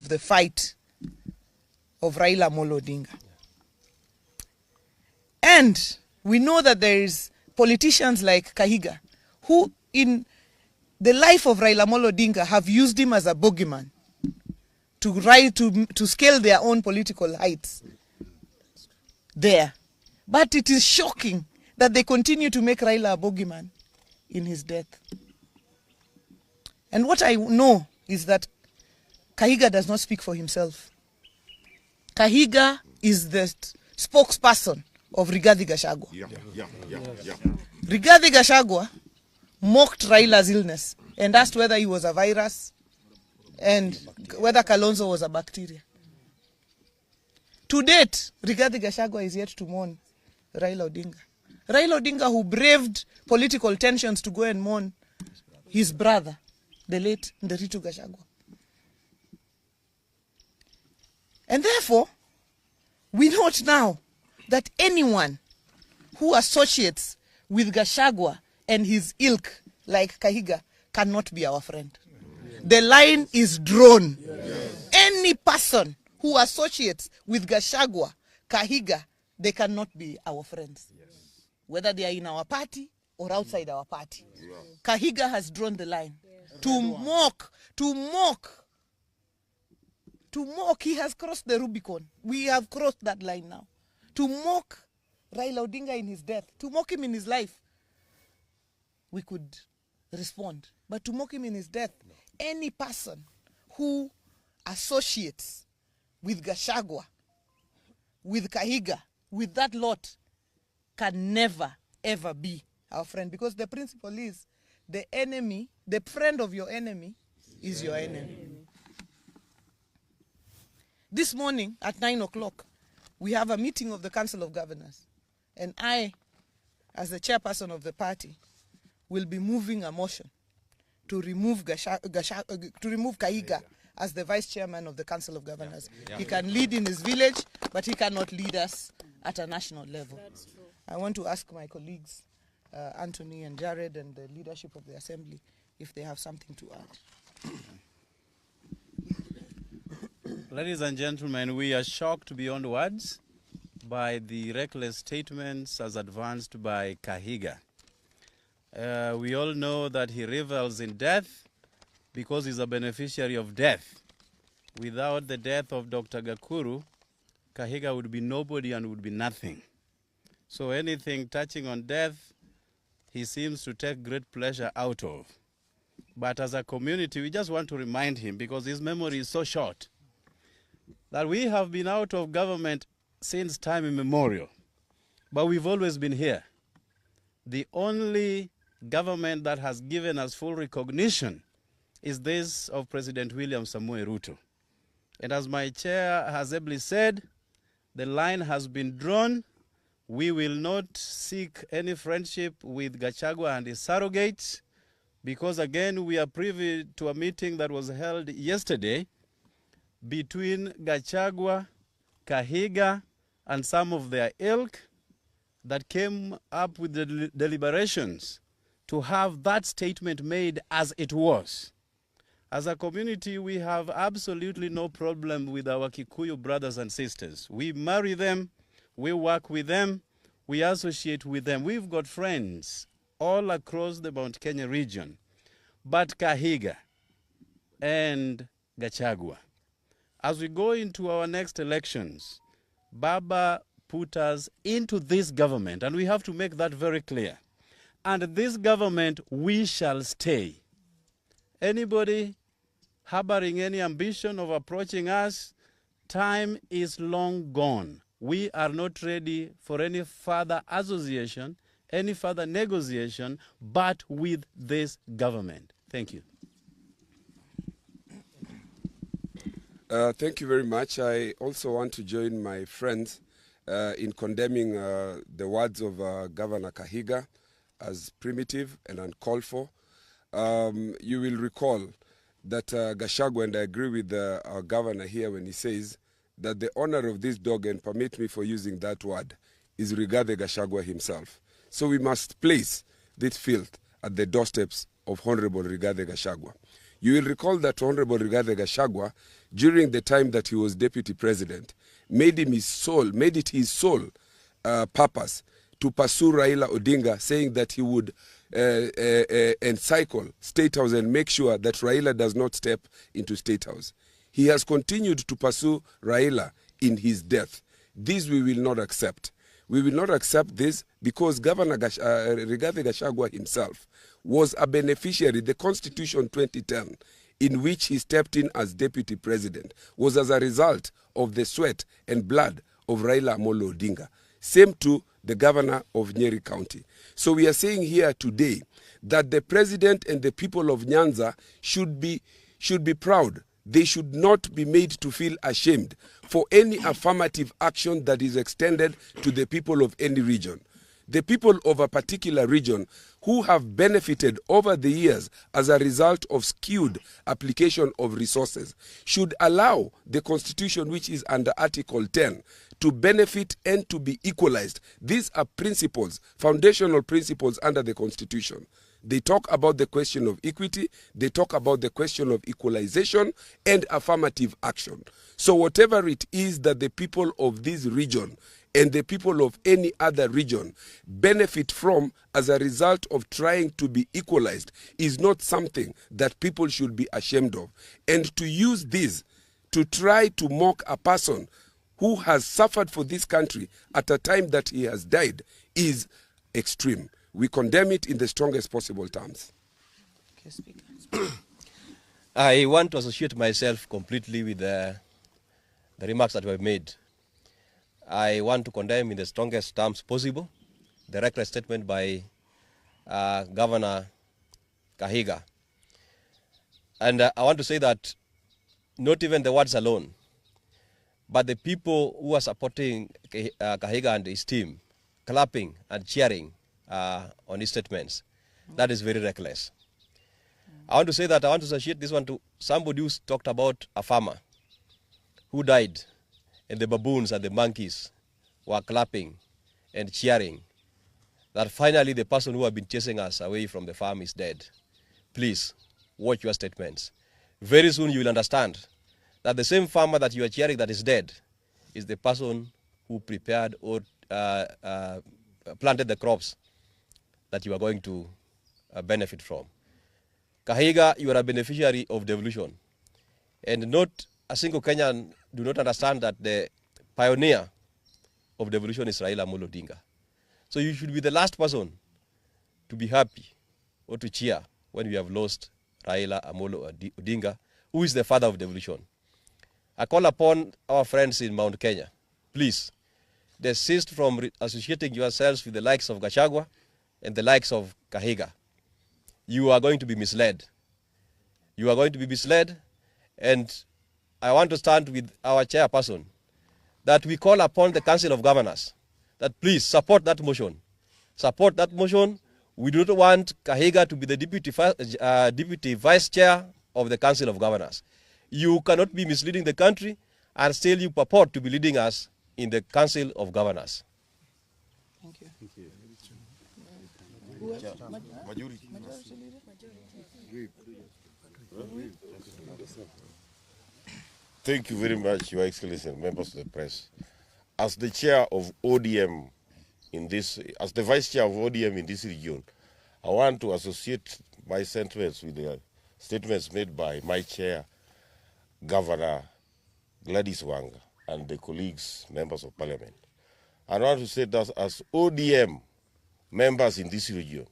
the fight of Raila Odinga. And we know that there is politicians like Kahiga who in the life of Raila Odinga have used him as a bogeyman to scale their own political heights there. But it is shocking that they continue to make Raila a bogeyman in his death. And what I know is that Kahiga does not speak for himself. Kahiga is the spokesperson of Rigathi Gachagua. Rigathi Gachagua mocked Raila's illness and asked whether he was a virus and whether Kalonzo was a bacteria. To date, Rigathi Gachagua is yet to mourn Raila Odinga. Raila Odinga, who braved political tensions to go and mourn his brother, the late Nderitu Gachagua. And therefore, we note now that anyone who associates with Gachagua and his ilk, like Kahiga, cannot be our friend. The line is drawn. Yes. Any person who associates with Gachagua, Kahiga, they cannot be our friends. Yes. Whether they are in our party or outside our party. Yes. Kahiga has drawn the line. Yes. To mock, he has crossed the Rubicon. We have crossed that line now. To mock Raila Odinga in his death, to mock him in his life, we could respond. But to mock him in his death, no. Any person who associates with Gachagua, with Kahiga, with that lot, can never, ever be our friend. Because the principle is, the friend of your enemy is your enemy. This morning at 9 o'clock, we have a meeting of the Council of Governors. And I, as the chairperson of the party, will be moving a motion to remove Kahiga as the vice chairman of the Council of Governors. Yeah. He can lead in his village, but he cannot lead us at a national level. That's true. I want to ask my colleagues, Anthony and Jared, and the leadership of the Assembly, if they have something to add. Ladies and gentlemen, we are shocked beyond words by the reckless statements as advanced by Kahiga. We all know that he revels in death because he's a beneficiary of death. Without the death of Dr. Gakuru, Kahiga would be nobody and would be nothing. So anything touching on death, he seems to take great pleasure out of. But as a community, we just want to remind him, because his memory is so short, that we have been out of government since time immemorial, but we've always been here. The only government that has given us full recognition is this of President William Samoei Ruto. And as my chair has ably said, the line has been drawn. We will not seek any friendship with Gachagua and his surrogates, because again, we are privy to a meeting that was held yesterday between Gachagua, Kahiga, and some of their ilk that came up with the deliberations to have that statement made as it was. As a community, we have absolutely no problem with our Kikuyu brothers and sisters. We marry them, we work with them, we associate with them. We've got friends all across the Mount Kenya region. But Kahiga and Gachagua, as we go into our next elections, Baba put us into this government, and we have to make that very clear. And this government, we shall stay. Anybody harboring any ambition of approaching us, time is long gone. We are not ready for any further association, any further negotiation, but with this government. Thank you. Thank you very much. I also want to join my friends in condemning the words of Governor Kahiga as primitive and uncalled for. You will recall that Gachagua, and I agree with our governor here when he says that the owner of this dog, and permit me for using that word, is Rigathi Gachagua himself. So we must place this filth at the doorsteps of Honorable Rigathi Gachagua. You will recall that Honorable Rigathi Gachagua, during the time that he was deputy president, made it his sole purpose to pursue Raila Odinga, saying that he would encircle State House and make sure that Raila does not step into State House. He has continued to pursue Raila in his death. This we will not accept. We will not accept this because Governor Rigathi Gachagua himself was a beneficiary. The Constitution 2010, in which he stepped in as deputy president, was as a result of the sweat and blood of Raila Odinga. Same to the governor of Nyeri County. So we are saying here today that the president and the people of Nyanza should be proud. They should not be made to feel ashamed for any affirmative action that is extended to the people of any region. The people of a particular region who have benefited over the years as a result of skewed application of resources should allow the Constitution, which is under Article 10, to benefit and to be equalized. These are principles, foundational principles under the Constitution. They talk about the question of equity, they talk about the question of equalization and affirmative action. So whatever it is that the people of this region and the people of any other region benefit from as a result of trying to be equalized is not something that people should be ashamed of. And to use this to try to mock a person who has suffered for this country at a time that he has died is extreme. We condemn it in the strongest possible terms. Okay, Speaker. I want to associate myself completely with the remarks that were made. I want to condemn in the strongest terms possible the reckless statement by Governor Kahiga. And I want to say that not even the words alone, but the people who are supporting Kahiga and his team, clapping and cheering on his statements, that is very reckless. I want to say that I want to associate this one to somebody who talked about a farmer who died, and the baboons and the monkeys were clapping and cheering that finally the person who had been chasing us away from the farm is dead. Please, watch your statements. Very soon you will understand that the same farmer that you are cheering that is dead is the person who prepared or planted the crops that you are going to benefit from. Kahiga, you are a beneficiary of devolution. And not a single Kenyan do not understand that the pioneer of devolution is Raila Odinga. So you should be the last person to be happy or to cheer when we have lost Raila Odinga, who is the father of devolution. I call upon our friends in Mount Kenya, please, desist from associating yourselves with the likes of Gachagua and the likes of Kahiga. You are going to be misled. You are going to be misled, and I want to stand with our chairperson that we call upon the Council of Governors that please support that motion. Support that motion. We do not want Kahiga to be the deputy vice chair of the Council of Governors. You cannot be misleading the country and still you purport to be leading us in the Council of Governors. Thank you. Thank you. Majority Thank you very much, Your Excellency and members of the press. As the chair of ODM as the vice chair of ODM in this region, I want to associate my sentiments with the statements made by my chair, Governor Gladys Wanga, and the colleagues, members of parliament. I want to say that as ODM members in this region,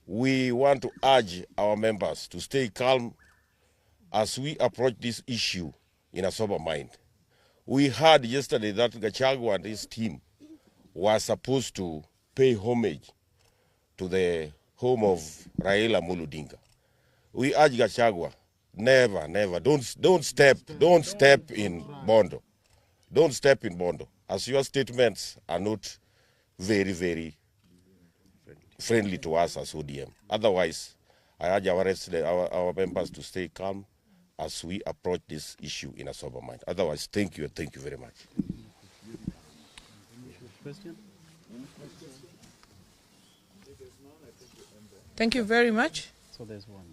we want to urge our members to stay calm as we approach this issue in a sober mind. We heard yesterday that Gachagua and his team were supposed to pay homage to the home of Raila Odinga. We urge Gachagua, never, never, don't step in Bondo. Don't step in Bondo, as your statements are not very, very friendly to us as ODM. Otherwise, I urge our members to stay calm as we approach this issue in a sober mind. Otherwise, thank you and thank you very much. Question? Thank you very much. So there's one.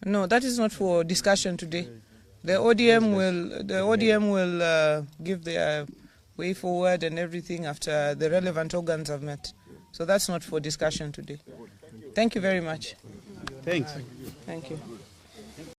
No, that is not for discussion today. The ODM will give their way forward and everything after the relevant organs have met. So that's not for discussion today. Thank you very much. Thanks. Thank you.